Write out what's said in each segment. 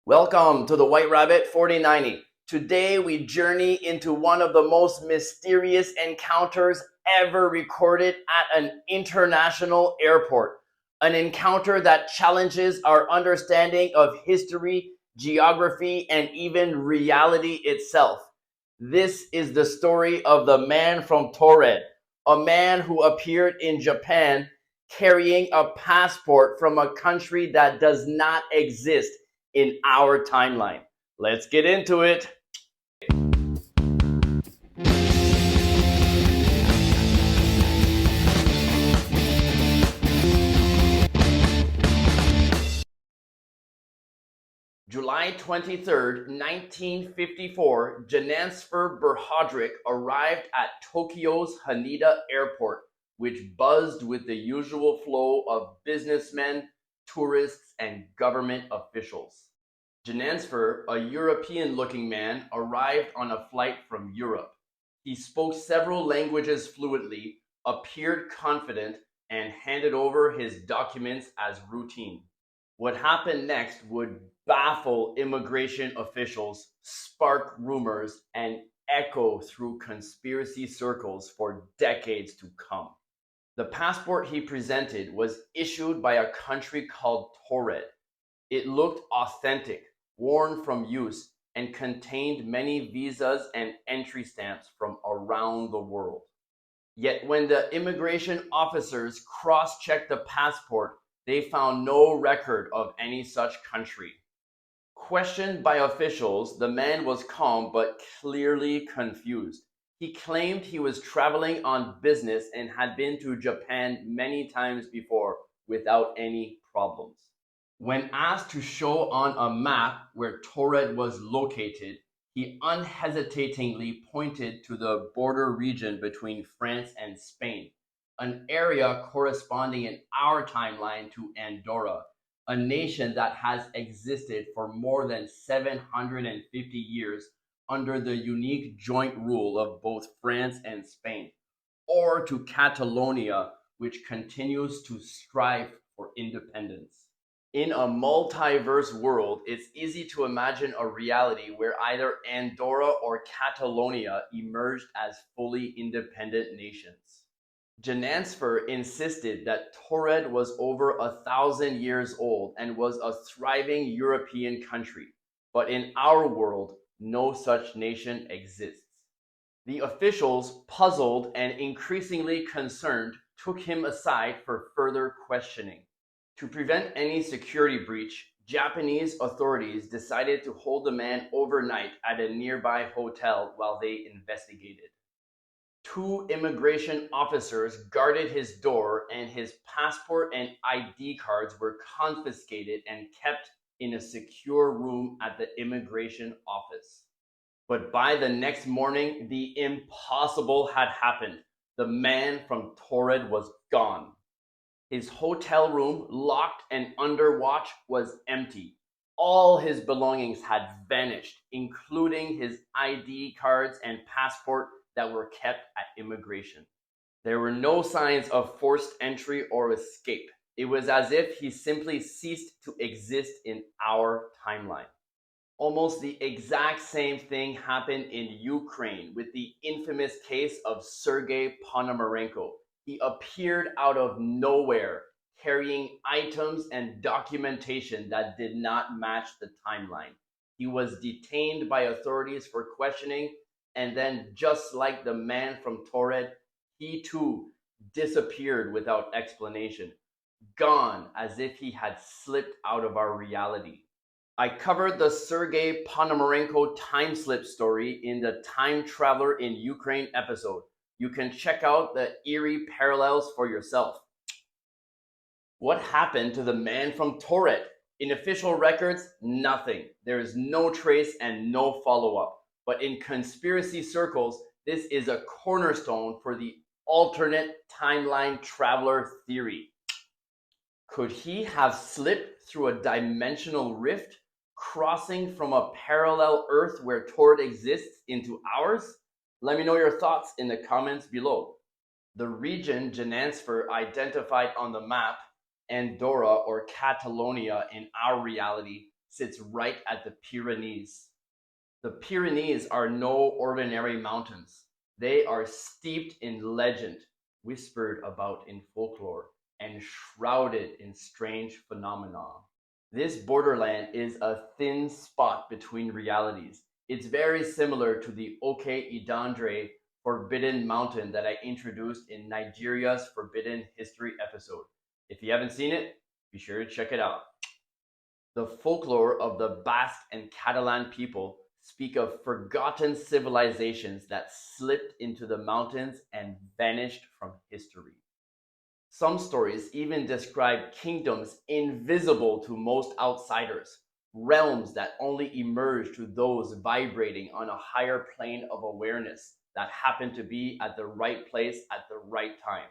Welcome to the White Rabbit 4090. Today we journey into one of the most mysterious encounters ever recorded at an international airport. An encounter that challenges our understanding of history, geography, and even reality itself. This is the story of the man from Taured, a man who appeared in Japan carrying a passport from a country that does not exist in our timeline. Let's get into it. July 23rd, 1954, Jansfer Berhodrick arrived at Tokyo's Haneda Airport, which buzzed with the usual flow of businessmen, tourists, and government officials. Jansfer, a European-looking man, arrived on a flight from Europe. He spoke several languages fluently, appeared confident, and handed over his documents as routine. What happened next would baffle immigration officials, spark rumors, and echo through conspiracy circles for decades to come. The passport he presented was issued by a country called Taured. It looked authentic, worn from use, and contained many visas and entry stamps from around the world. Yet when the immigration officers cross-checked the passport, they found no record of any such country. Questioned by officials, the man was calm but clearly confused. He claimed he was traveling on business and had been to Japan many times before without any problems. When asked to show on a map where Taured was located, he unhesitatingly pointed to the border region between France and Spain, an area corresponding in our timeline to Andorra, a nation that has existed for more than 750 years under the unique joint rule of both France and Spain, or to Catalonia, which continues to strive for independence. In a multiverse world, it's easy to imagine a reality where either Andorra or Catalonia emerged as fully independent nations. Jansfer insisted that Taured was over 1,000 years old and was a thriving European country, but in our world, no such nation exists. The officials, puzzled and increasingly concerned, took him aside for further questioning. To prevent any security breach, Japanese authorities decided to hold the man overnight at a nearby hotel while they investigated. Two immigration officers guarded his door, and his passport and ID cards were confiscated and kept in a secure room at the immigration office. But by the next morning, the impossible had happened. The man from Taured was gone. His hotel room, locked and under watch, was empty. All his belongings had vanished, including his ID cards and passport that were kept at immigration. There were no signs of forced entry or escape. It was as if he simply ceased to exist in our timeline. Almost the exact same thing happened in Ukraine with the infamous case of Sergei Ponomarenko. He appeared out of nowhere, carrying items and documentation that did not match the timeline. He was detained by authorities for questioning, and then, just like the man from Taured, he too disappeared without explanation, gone as if he had slipped out of our reality. I covered the Sergei Ponomarenko time slip story in the Time Traveler in Ukraine episode. You can check out the eerie parallels for yourself. What happened to the man from Taured? In official records, nothing. There is no trace and no follow-up. But in conspiracy circles, this is a cornerstone for the alternate timeline traveler theory. Could he have slipped through a dimensional rift, crossing from a parallel Earth where Taured exists into ours? Let me know your thoughts in the comments below. The region Jansfer identified on the map, Andorra or Catalonia in our reality, sits right at the Pyrenees. The Pyrenees are no ordinary mountains. They are steeped in legend, whispered about in folklore, and shrouded in strange phenomena. This borderland is a thin spot between realities. It's very similar to the Oke Idandre Forbidden Mountain that I introduced in Nigeria's Forbidden History episode. If you haven't seen it, be sure to check it out. The folklore of the Basque and Catalan people speak of forgotten civilizations that slipped into the mountains and vanished from history. Some stories even describe kingdoms invisible to most outsiders, realms that only emerge to those vibrating on a higher plane of awareness that happen to be at the right place at the right time.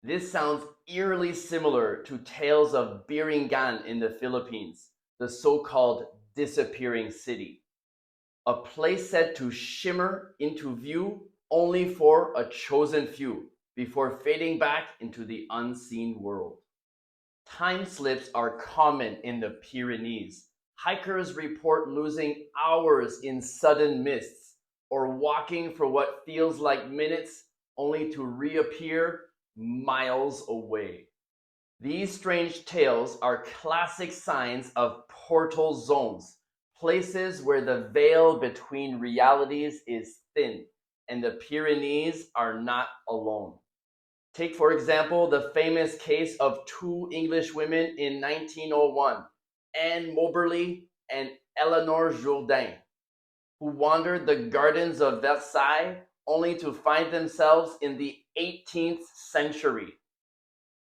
This sounds eerily similar to tales of Biringan in the Philippines, the so-called disappearing city, a place said to shimmer into view only for a chosen few before fading back into the unseen world. Time slips are common in the Pyrenees. Hikers report losing hours in sudden mists or walking for what feels like minutes only to reappear miles away. These strange tales are classic signs of portal zones, places where the veil between realities is thin, and the Pyrenees are not alone. Take, for example, the famous case of two English women in 1901, Anne Moberly and Eleanor Jourdain, who wandered the gardens of Versailles only to find themselves in the 18th century,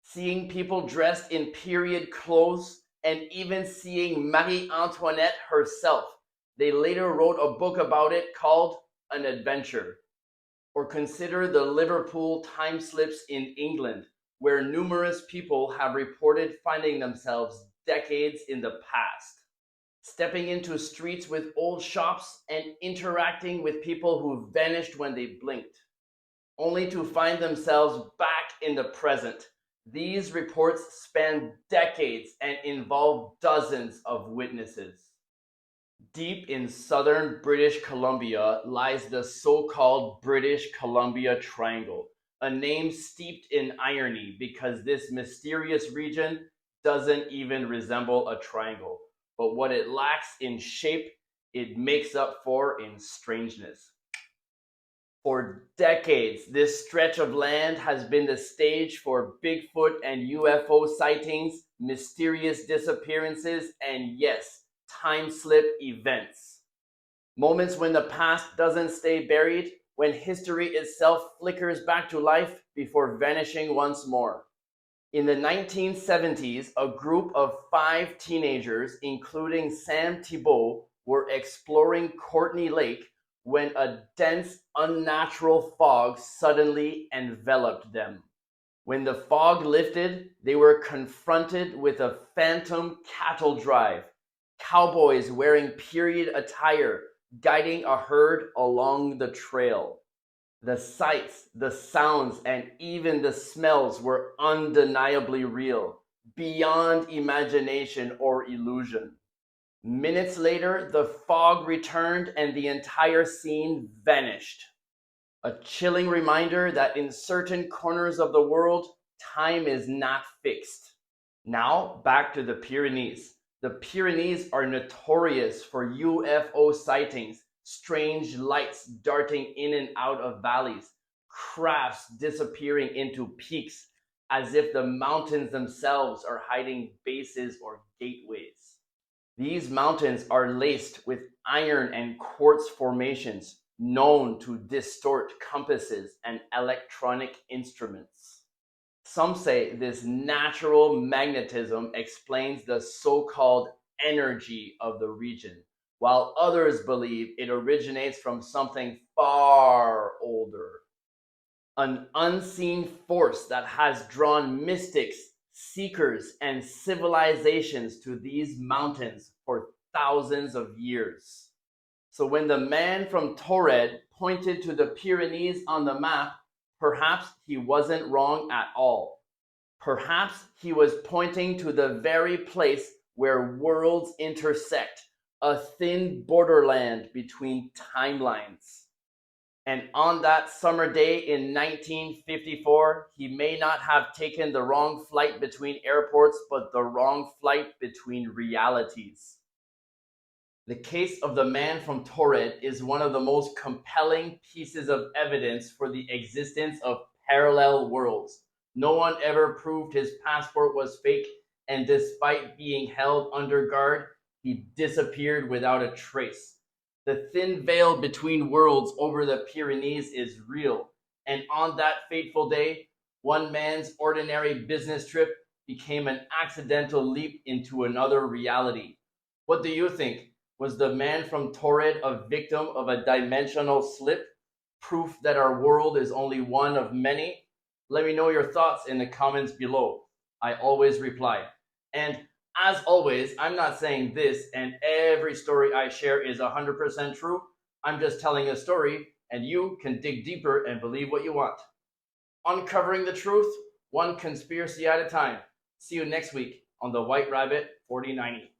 seeing people dressed in period clothes and even seeing Marie Antoinette herself. They later wrote a book about it called An Adventure. Or consider the Liverpool time slips in England, where numerous people have reported finding themselves decades in the past, stepping into streets with old shops and interacting with people who vanished when they blinked, only to find themselves back in the present. These reports span decades and involve dozens of witnesses. Deep in southern British Columbia lies the so-called British Columbia Triangle, a name steeped in irony because this mysterious region doesn't even resemble a triangle, but what it lacks in shape, it makes up for in strangeness. For decades, this stretch of land has been the stage for Bigfoot and UFO sightings, mysterious disappearances, and yes, time slip events. Moments when the past doesn't stay buried, when history itself flickers back to life before vanishing once more. In the 1970s, a group of 5 teenagers, including Sam Thibault, were exploring Courtney Lake when a dense, unnatural fog suddenly enveloped them. When the fog lifted, they were confronted with a phantom cattle drive, cowboys wearing period attire, guiding a herd along the trail. The sights, the sounds, and even the smells were undeniably real, beyond imagination or illusion. Minutes later, the fog returned and the entire scene vanished. A chilling reminder that in certain corners of the world, time is not fixed. Now, back to the Pyrenees. The Pyrenees are notorious for UFO sightings, strange lights darting in and out of valleys, crafts disappearing into peaks, as if the mountains themselves are hiding bases or gateways. These mountains are laced with iron and quartz formations known to distort compasses and electronic instruments. Some say this natural magnetism explains the so-called energy of the region, while others believe it originates from something far older, an unseen force that has drawn mystics, seekers, and civilizations to these mountains for thousands of years. So when the man from Taured pointed to the Pyrenees on the map, perhaps he wasn't wrong at all. Perhaps he was pointing to the very place where worlds intersect, a thin borderland between timelines. And on that summer day in 1954, he may not have taken the wrong flight between airports, but the wrong flight between realities. The case of the man from Taured is one of the most compelling pieces of evidence for the existence of parallel worlds. No one ever proved his passport was fake, and despite being held under guard, he disappeared without a trace. The thin veil between worlds over the Pyrenees is real, and on that fateful day, one man's ordinary business trip became an accidental leap into another reality. What do you think? Was the man from Taured a victim of a dimensional slip? Proof that our world is only one of many? Let me know your thoughts in the comments below. I always reply. And as always, I'm not saying this and every story I share is 100% true. I'm just telling a story, and you can dig deeper and believe what you want. Uncovering the truth, one conspiracy at a time. See you next week on the White Rabbit 4090.